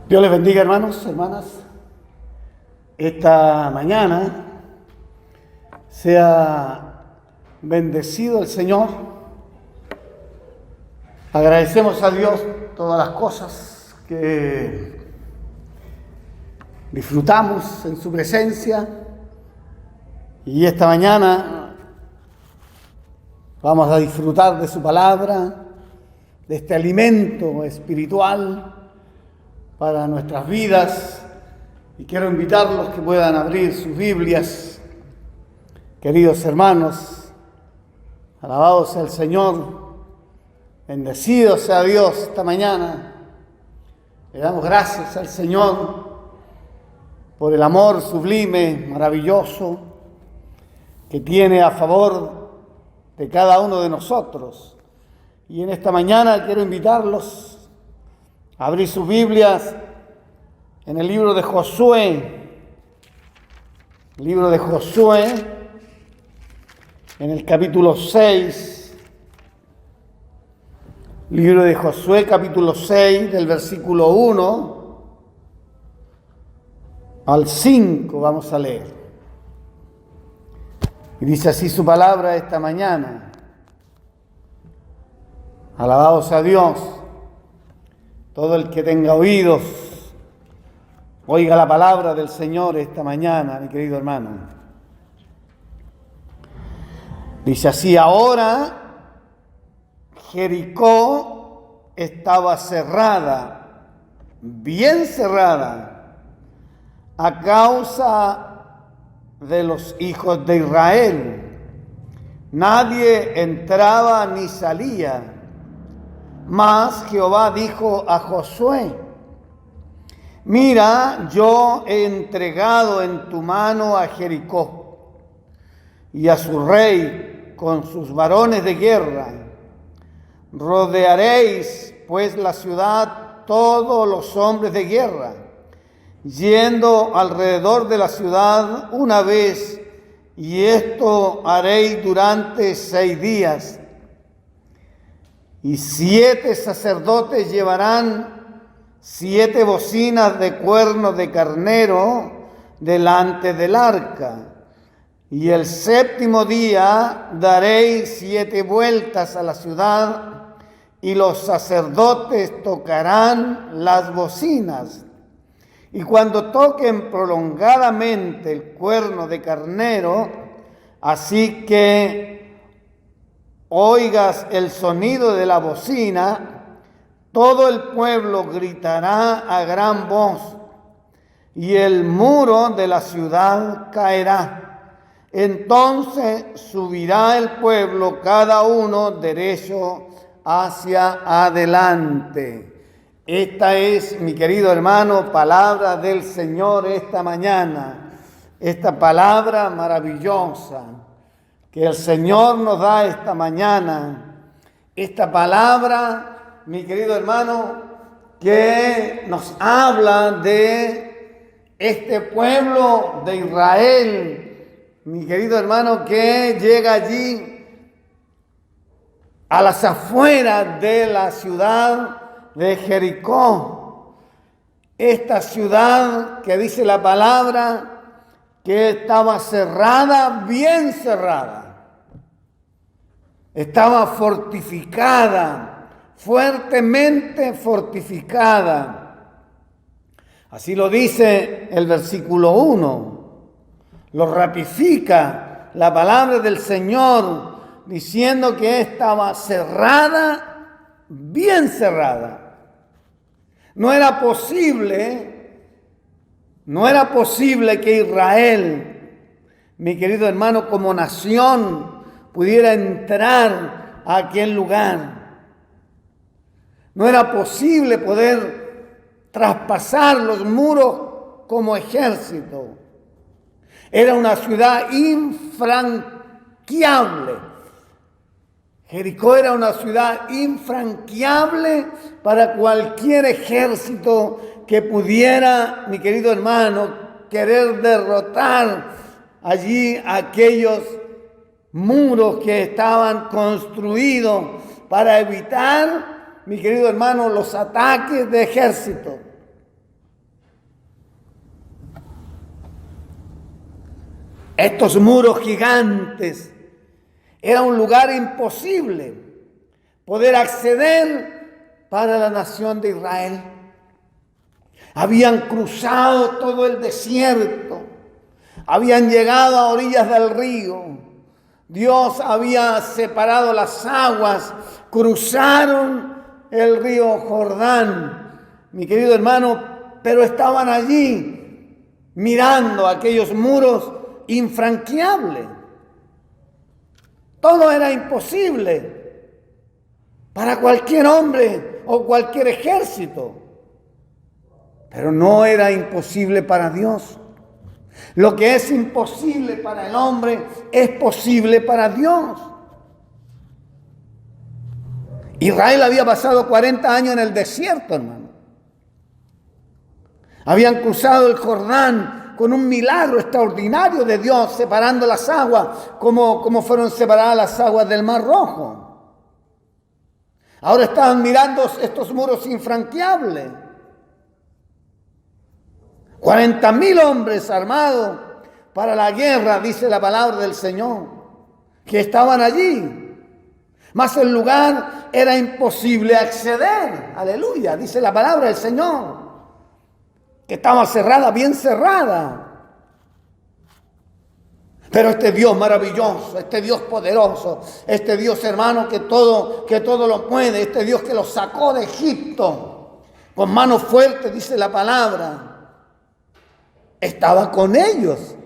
Dios les bendiga, hermanos, hermanas. Esta mañana sea bendecido el Señor. Agradecemos a Dios todas las cosas que disfrutamos en su presencia. Y esta mañana vamos a disfrutar de su palabra, de este alimento espiritual para nuestras vidas, y quiero invitarlos que puedan abrir sus Biblias. Queridos hermanos, alabado sea el Señor, bendecido sea Dios esta mañana. Le damos gracias al Señor por el amor sublime, maravilloso, que tiene a favor de cada uno de nosotros. Y en esta mañana quiero invitarlos abrir sus Biblias en el libro de Josué. Libro de Josué, en el capítulo 6. Libro de Josué, capítulo 6, del versículo 1 al 5 vamos a leer. Y dice así su palabra esta mañana. Alabado sea Dios. Todo el que tenga oídos, oiga la palabra del Señor esta mañana, mi querido hermano. Dice así: ahora Jericó estaba cerrada, bien cerrada, a causa de los hijos de Israel. Nadie entraba ni salía. Mas Jehová dijo a Josué: mira, yo he entregado en tu mano a Jericó y a su rey con sus varones de guerra. Rodearéis pues la ciudad todos los hombres de guerra, yendo alrededor de la ciudad una vez, y esto haréis durante 6 días. Y 7 sacerdotes llevarán 7 bocinas de cuernos de carnero delante del arca. Y el 7º día daréis 7 vueltas a la ciudad, y los sacerdotes tocarán las bocinas. Y cuando toquen prolongadamente el cuerno de carnero, así que oigas el sonido de la bocina, todo el pueblo gritará a gran voz, y el muro de la ciudad caerá. Entonces subirá el pueblo, cada uno derecho hacia adelante. Esta es, mi querido hermano, palabra del Señor esta mañana. Esta palabra maravillosa que el Señor nos da esta mañana, esta palabra, mi querido hermano, que nos habla de este pueblo de Israel, mi querido hermano, que llega allí a las afueras de la ciudad de Jericó. Esta ciudad que dice la palabra que estaba cerrada, bien cerrada. Estaba fortificada, fuertemente fortificada. Así lo dice el versículo 1. Lo ratifica la palabra del Señor, diciendo que estaba cerrada, bien cerrada. No era posible que Israel, mi querido hermano, como nación, pudiera entrar a aquel lugar. No era posible poder traspasar los muros como ejército. Era una ciudad infranqueable. Jericó era una ciudad infranqueable para cualquier ejército que pudiera, mi querido hermano, querer derrotar allí aquellos muros que estaban construidos para evitar, mi querido hermano, los ataques de ejército. Estos muros gigantes, era un lugar imposible poder acceder para la nación de Israel. Habían cruzado todo el desierto, habían llegado a orillas del río. Dios había separado las aguas, cruzaron el río Jordán, mi querido hermano, pero estaban allí mirando aquellos muros infranqueables. Todo era imposible para cualquier hombre o cualquier ejército, pero no era imposible para Dios. Lo que es imposible para el hombre es posible para Dios. Israel había pasado 40 años en el desierto, hermano. Habían cruzado el Jordán con un milagro extraordinario de Dios, separando las aguas, como fueron separadas las aguas del Mar Rojo. Ahora estaban mirando estos muros infranqueables. 40,000 hombres armados para la guerra, dice la palabra del Señor, que estaban allí. Mas el lugar era imposible acceder. Aleluya, dice la palabra del Señor, que estaba cerrada, bien cerrada. Pero este Dios maravilloso, este Dios poderoso, este Dios, hermano, que todo lo puede, este Dios que los sacó de Egipto con mano fuerte, dice la palabra, estaba con ellos,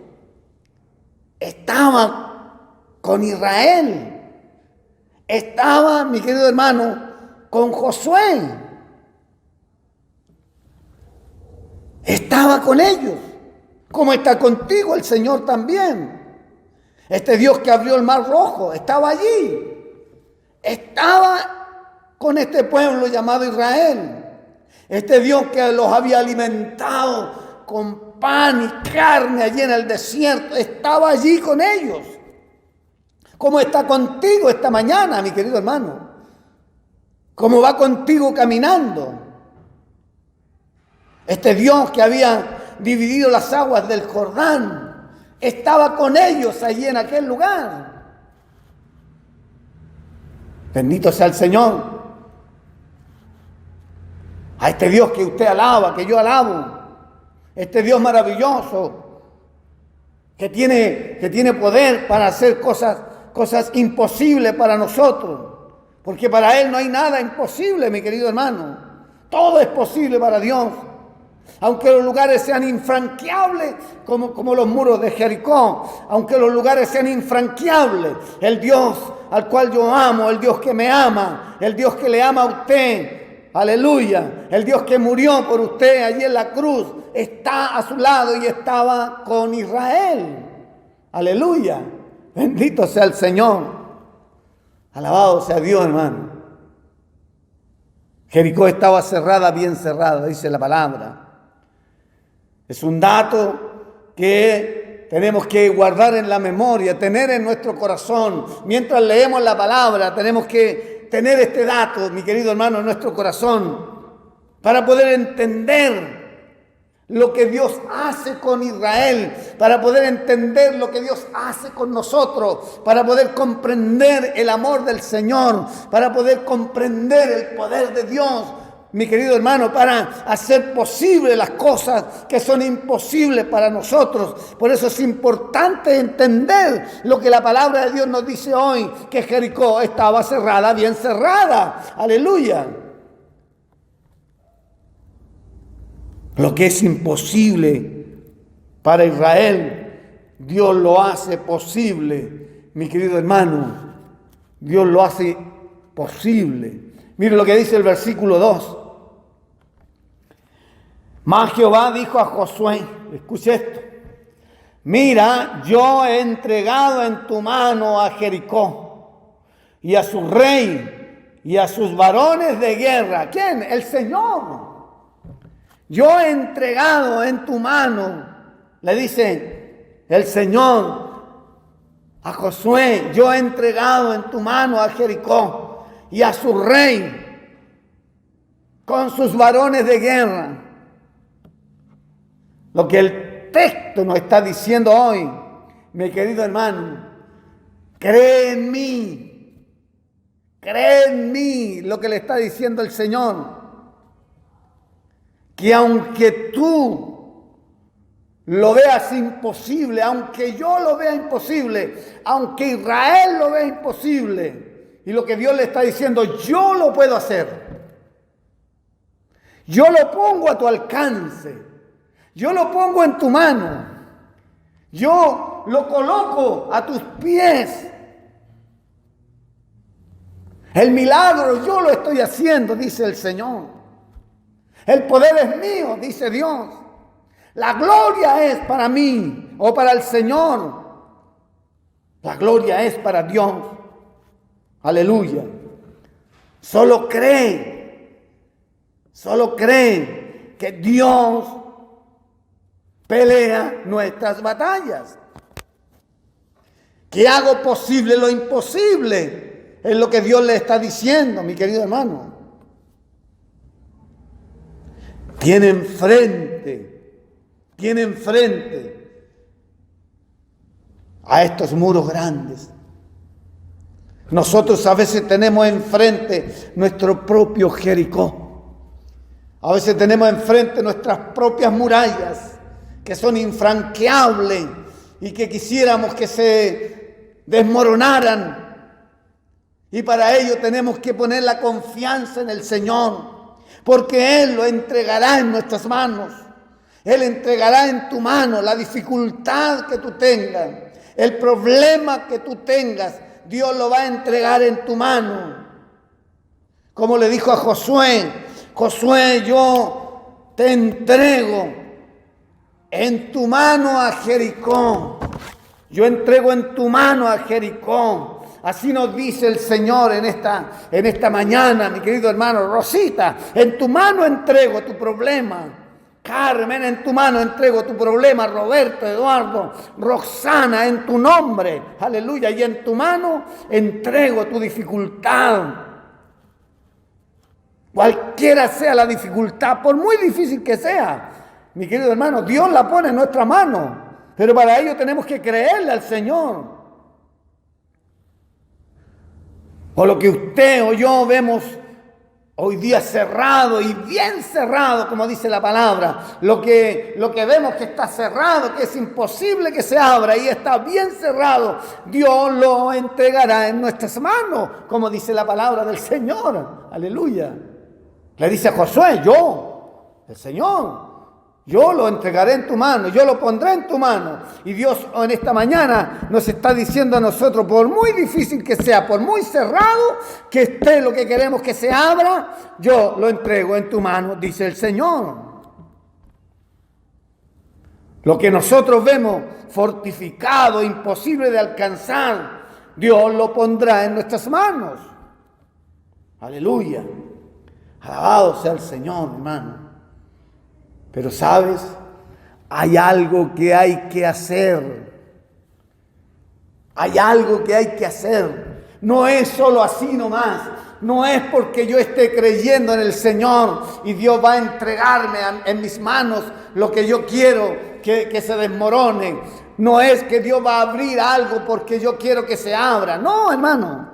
estaba con Israel, estaba, mi querido hermano, con Josué, estaba con ellos, como está contigo el Señor también. Este Dios que abrió el Mar Rojo estaba allí, estaba con este pueblo llamado Israel, este Dios que los había alimentado con pan y carne allí en el desierto, estaba allí con ellos. ¿Cómo está contigo esta mañana, mi querido hermano? ¿Cómo va contigo caminando? Este Dios que había dividido las aguas del Jordán, estaba con ellos allí en aquel lugar. Bendito sea el Señor. A este Dios que usted alaba, que yo alabo. Este Dios maravilloso que tiene poder para hacer cosas imposibles para nosotros. Porque para Él no hay nada imposible, mi querido hermano. Todo es posible para Dios. Aunque los lugares sean infranqueables, como los muros de Jericó, aunque los lugares sean infranqueables, el Dios al cual yo amo, el Dios que me ama, el Dios que le ama a usted, aleluya, el Dios que murió por usted allí en la cruz, está a su lado y estaba con Israel. Aleluya. Bendito sea el Señor. Alabado sea Dios, hermano. Jericó estaba cerrada, bien cerrada, dice la palabra. Es un dato que tenemos que guardar en la memoria, tener en nuestro corazón. Mientras leemos la palabra, tenemos que tener este dato, mi querido hermano, en nuestro corazón, para poder entender lo que Dios hace con Israel, para poder entender lo que Dios hace con nosotros, para poder comprender el amor del Señor, para poder comprender el poder de Dios, mi querido hermano, para hacer posible las cosas que son imposibles para nosotros. Por eso es importante entender lo que la palabra de Dios nos dice hoy, que Jericó estaba cerrada, bien cerrada. Aleluya. Lo que es imposible para Israel, Dios lo hace posible, mi querido hermano. Dios lo hace posible. Mire lo que dice el versículo 2. Mas Jehová dijo a Josué, escuche esto: mira, yo he entregado en tu mano a Jericó y a su rey y a sus varones de guerra. ¿Quién? El Señor. Yo he entregado en tu mano, le dice el Señor a Josué, yo he entregado en tu mano a Jericó y a su rey con sus varones de guerra. Lo que el texto nos está diciendo hoy mi querido hermano, cree en mí. Cree en mí, lo que le está diciendo el Señor. Que aunque tú lo veas imposible, aunque yo lo vea imposible, aunque Israel lo vea imposible, y lo que Dios le está diciendo, yo lo puedo hacer. Yo lo pongo a tu alcance. Yo lo pongo en tu mano. Yo lo coloco a tus pies. El milagro yo lo estoy haciendo, dice el Señor. El poder es mío, dice Dios. La gloria es para mí o para el Señor. La gloria es para Dios. Aleluya. Solo cree que Dios pelea nuestras batallas. Que hago posible lo imposible. Es lo que Dios le está diciendo, mi querido hermano. Tiene enfrente a estos muros grandes. Nosotros a veces tenemos enfrente nuestro propio Jericó. A veces tenemos enfrente nuestras propias murallas que son infranqueables y que quisiéramos que se desmoronaran. Y para ello tenemos que poner la confianza en el Señor, porque Él lo entregará en nuestras manos. Él entregará en tu mano la dificultad que tú tengas, el problema que tú tengas, Dios lo va a entregar en tu mano. Como le dijo a Josué, Josué, yo te entrego en tu mano a Jericó. Yo entrego en tu mano a Jericó. Así nos dice el Señor en esta mañana, mi querido hermano. Rosita, en tu mano entrego tu problema. Carmen, en tu mano entrego tu problema. Roberto, Eduardo, Roxana, en tu nombre. Aleluya. Y en tu mano entrego tu dificultad. Cualquiera sea la dificultad, por muy difícil que sea, mi querido hermano, Dios la pone en nuestra mano. Pero para ello tenemos que creerle al Señor. O lo que usted o yo vemos hoy día cerrado y bien cerrado, como dice la palabra. Lo que vemos que está cerrado, que es imposible que se abra y está bien cerrado, Dios lo entregará en nuestras manos, como dice la palabra del Señor. Aleluya. Le dice a Josué, yo, el Señor, yo lo entregaré en tu mano, yo lo pondré en tu mano. Y Dios en esta mañana nos está diciendo a nosotros, por muy difícil que sea, por muy cerrado que esté lo que queremos que se abra, yo lo entrego en tu mano, dice el Señor. Lo que nosotros vemos fortificado, imposible de alcanzar, Dios lo pondrá en nuestras manos. Aleluya. Alabado sea el Señor, hermano. Pero ¿sabes? Hay algo que hay que hacer. Hay algo que hay que hacer. No es solo así nomás. No es porque yo esté creyendo en el Señor y Dios va a entregarme en mis manos lo que yo quiero que se desmorone. No es que Dios va a abrir algo porque yo quiero que se abra. No, hermano.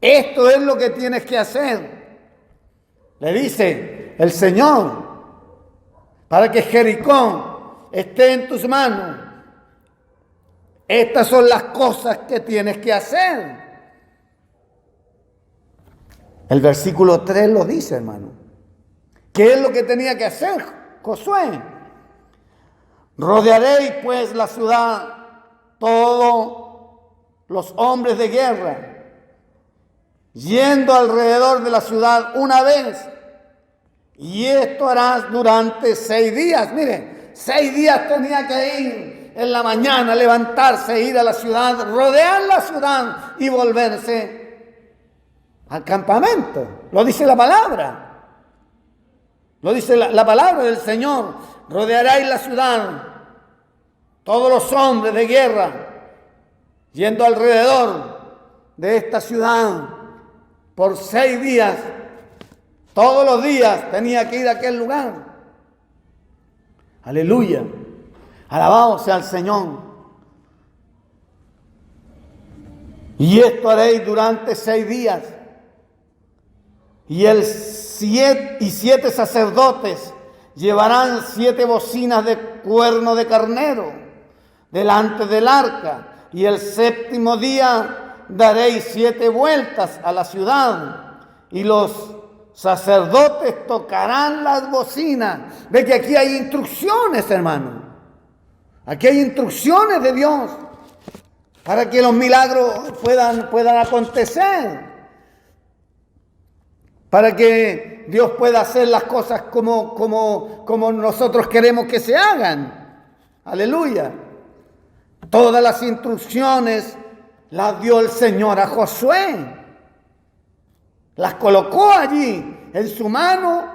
Esto es lo que tienes que hacer. Le dice el Señor, para que Jericó esté en tus manos. Estas son las cosas que tienes que hacer. El versículo 3 lo dice, hermano. ¿Qué es lo que tenía que hacer Josué? Rodearéis pues la ciudad, todos los hombres de guerra, yendo alrededor de la ciudad una vez. Y esto harás durante 6 días. Mire, 6 días tenía que ir en la mañana, levantarse, ir a la ciudad, rodear la ciudad y volverse al campamento. Lo dice la palabra. Lo dice la palabra del Señor. Rodearéis la ciudad, todos los hombres de guerra, yendo alrededor de esta ciudad por 6 días. Todos los días tenía que ir a aquel lugar. Aleluya. Alabado sea el Señor. Y esto haréis durante 6 días. Y 7 sacerdotes llevarán 7 bocinas de cuerno de carnero delante del arca. Y el 7º día daréis 7 vueltas a la ciudad. Y los sacerdotes tocarán las bocinas. Ve que aquí hay instrucciones, hermano. Aquí hay instrucciones de Dios para que los milagros puedan acontecer. Para que Dios pueda hacer las cosas como nosotros queremos que se hagan. Aleluya. Todas las instrucciones las dio el Señor a Josué. Las colocó allí en su mano.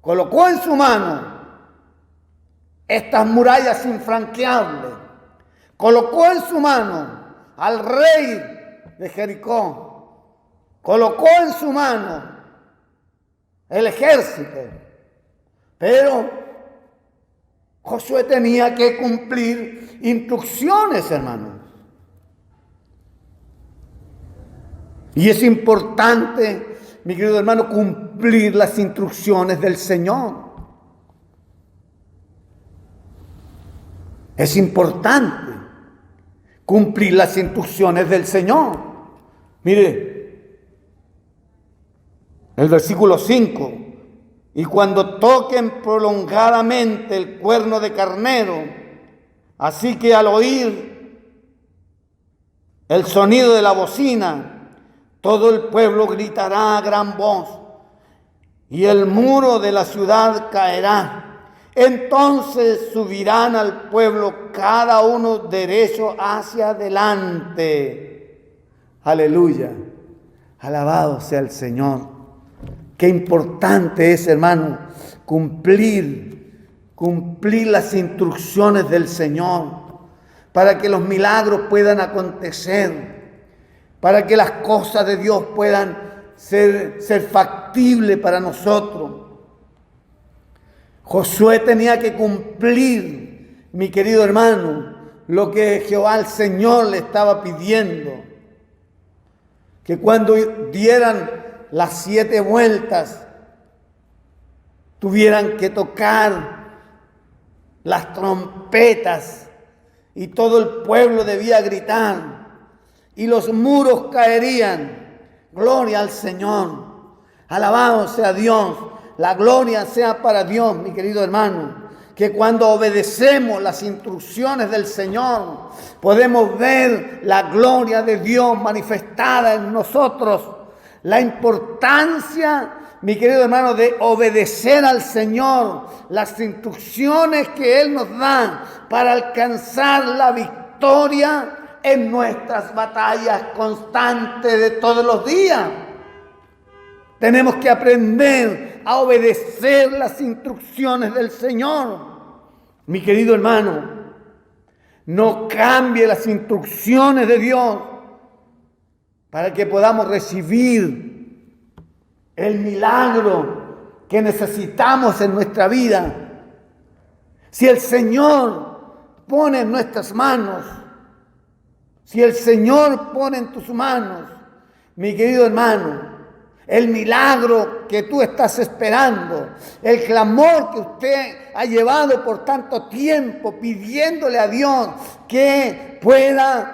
Colocó en su mano estas murallas infranqueables. Colocó en su mano al rey de Jericó. Colocó en su mano el ejército. Pero Josué tenía que cumplir instrucciones, hermanos. Y es importante, mi querido hermano, cumplir las instrucciones del Señor. Es importante cumplir las instrucciones del Señor. Mire, el versículo 5. Y cuando toquen prolongadamente el cuerno de carnero, así que al oír el sonido de la bocina, todo el pueblo gritará a gran voz, y el muro de la ciudad caerá. Entonces subirán al pueblo cada uno derecho hacia adelante. Aleluya. Alabado sea el Señor. Qué importante es, hermano, cumplir las instrucciones del Señor para que los milagros puedan acontecer, para que las cosas de Dios puedan ser factibles para nosotros. Josué tenía que cumplir, mi querido hermano, lo que Jehová el Señor le estaba pidiendo. Que cuando dieran las 7 vueltas, tuvieran que tocar las trompetas y todo el pueblo debía gritar y los muros caerían. Gloria al Señor. Alabado sea Dios. La gloria sea para Dios, mi querido hermano. Que cuando obedecemos las instrucciones del Señor, podemos ver la gloria de Dios manifestada en nosotros. La importancia, mi querido hermano, de obedecer al Señor, las instrucciones que Él nos da para alcanzar la victoria en nuestras batallas constantes de todos los días. Tenemos que aprender a obedecer las instrucciones del Señor. Mi querido hermano, no cambie las instrucciones de Dios para que podamos recibir el milagro que necesitamos en nuestra vida. Si el Señor pone en nuestras manos, si el Señor pone en tus manos, mi querido hermano, el milagro que tú estás esperando, el clamor que usted ha llevado por tanto tiempo pidiéndole a Dios que pueda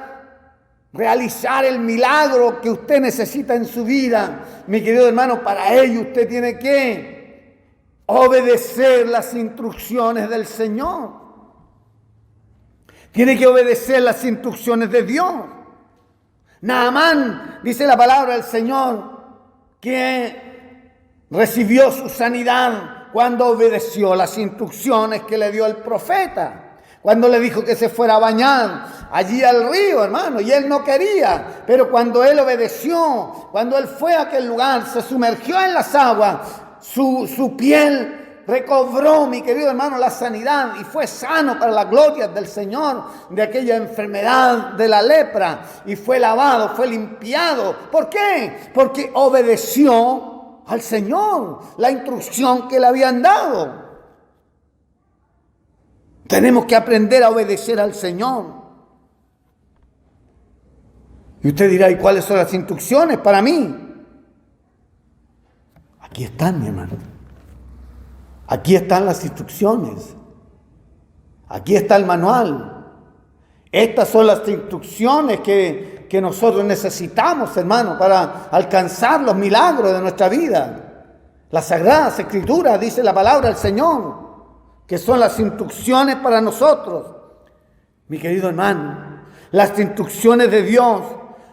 realizar el milagro que usted necesita en su vida, mi querido hermano, para ello usted tiene que obedecer las instrucciones del Señor. Tiene que obedecer las instrucciones de Dios. Naamán, dice la palabra del Señor, que recibió su sanidad cuando obedeció las instrucciones que le dio el profeta. Cuando le dijo que se fuera a bañar allí al río, hermano, y él no quería. Pero cuando él obedeció, cuando él fue a aquel lugar, se sumergió en las aguas, su piel recobró, mi querido hermano, la sanidad y fue sano para la gloria del Señor de aquella enfermedad de la lepra y fue lavado, fue limpiado. ¿Por qué? Porque obedeció al Señor la instrucción que le habían dado. Tenemos que aprender a obedecer al Señor. Y usted dirá, ¿y cuáles son las instrucciones para mí? Aquí están, mi hermano. Aquí están las instrucciones. Aquí está el manual. Estas son las instrucciones que nosotros necesitamos, hermano, para alcanzar los milagros de nuestra vida. Las Sagradas Escrituras, dice la palabra del Señor, que son las instrucciones para nosotros. Mi querido hermano, las instrucciones de Dios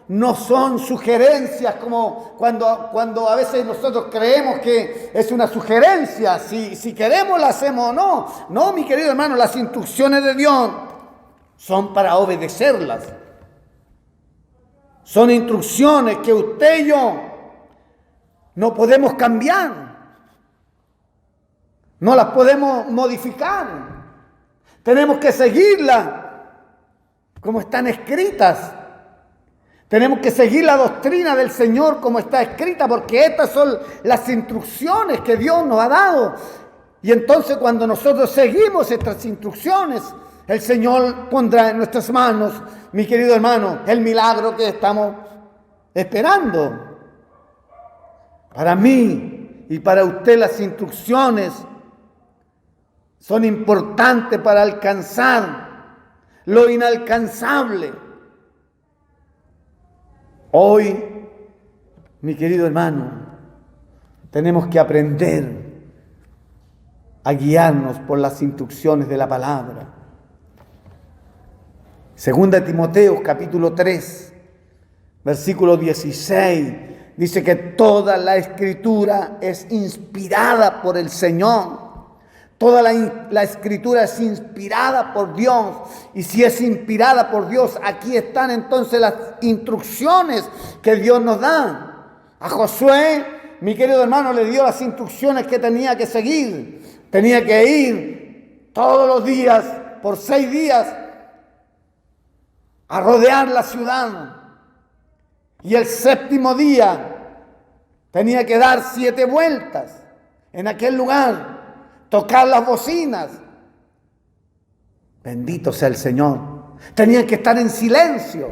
no son sugerencias como cuando a veces nosotros creemos que es una sugerencia, si queremos la hacemos o no. No, mi querido hermano, las instrucciones de Dios son para obedecerlas. Son instrucciones que usted y yo no podemos cambiar. No las podemos modificar. Tenemos que seguirlas como están escritas. Tenemos que seguir la doctrina del Señor como está escrita, porque estas son las instrucciones que Dios nos ha dado. Y entonces cuando nosotros seguimos estas instrucciones, el Señor pondrá en nuestras manos, mi querido hermano, el milagro que estamos esperando. Para mí y para usted las instrucciones son importantes para alcanzar lo inalcanzable. Hoy, mi querido hermano, tenemos que aprender a guiarnos por las instrucciones de la palabra. Segunda Timoteo, capítulo 3, versículo 16, dice que toda la Escritura es inspirada por el Señor. Toda la Escritura es inspirada por Dios. Y si es inspirada por Dios, aquí están entonces las instrucciones que Dios nos da. A Josué, mi querido hermano, le dio las instrucciones que tenía que seguir. Tenía que ir todos los días, por 6 días, a rodear la ciudad. Y el 7º día tenía que dar 7 vueltas en aquel lugar. Tocar las bocinas. Bendito sea el Señor. Tenían que estar en silencio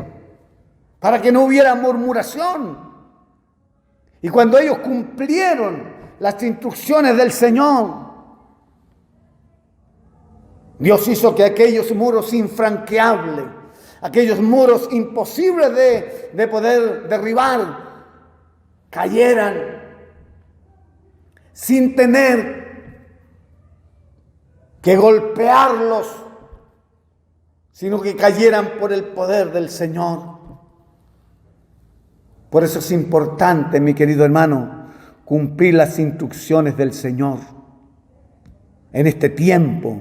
para que no hubiera murmuración. Y cuando ellos cumplieron las instrucciones del Señor, Dios hizo que aquellos muros infranqueables, aquellos muros imposibles de poder derribar, cayeran sin tener que golpearlos, sino que cayeran por el poder del Señor. Por eso es importante, mi querido hermano, cumplir las instrucciones del Señor. En este tiempo,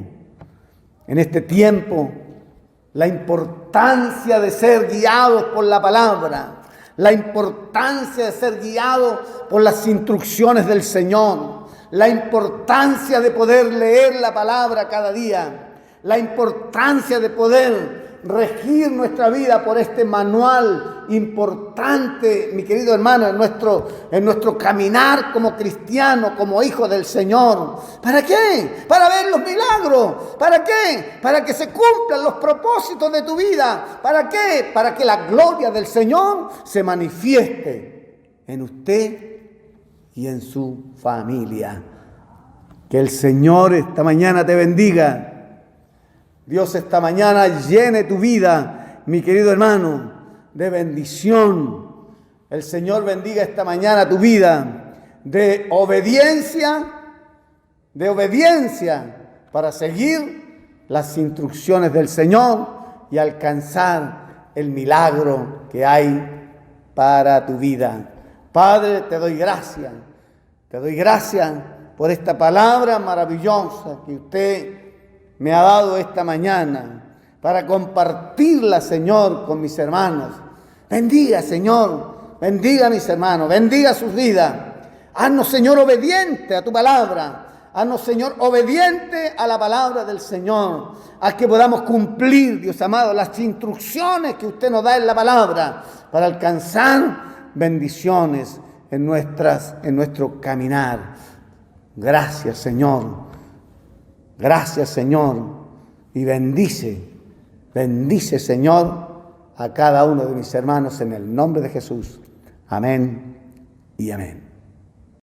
la importancia de ser guiados por la palabra, la importancia de ser guiados por las instrucciones del Señor, la importancia de poder leer la palabra cada día, la importancia de poder regir nuestra vida por este manual importante, mi querido hermano, en nuestro caminar como cristiano, como hijo del Señor. ¿Para qué? Para ver los milagros. ¿Para qué? Para que se cumplan los propósitos de tu vida. ¿Para qué? Para que la gloria del Señor se manifieste en usted y en su familia. Que el Señor esta mañana te bendiga. Dios esta mañana llene tu vida, mi querido hermano, de bendición. El Señor bendiga esta mañana tu vida de obediencia para seguir las instrucciones del Señor y alcanzar el milagro que hay para tu vida. Padre, te doy gracias por esta palabra maravillosa que usted me ha dado esta mañana para compartirla, Señor, con mis hermanos. Bendiga, Señor, bendiga a mis hermanos, bendiga sus vidas. Haznos, Señor, obediente a tu palabra. Haznos, Señor, obediente a la palabra del Señor. Haz que podamos cumplir, Dios amado, las instrucciones que usted nos da en la palabra para alcanzar bendiciones en nuestro caminar. Gracias, Señor. Gracias, Señor. y bendice, Señor, a cada uno de mis hermanos en el nombre de Jesús. Amén y amén.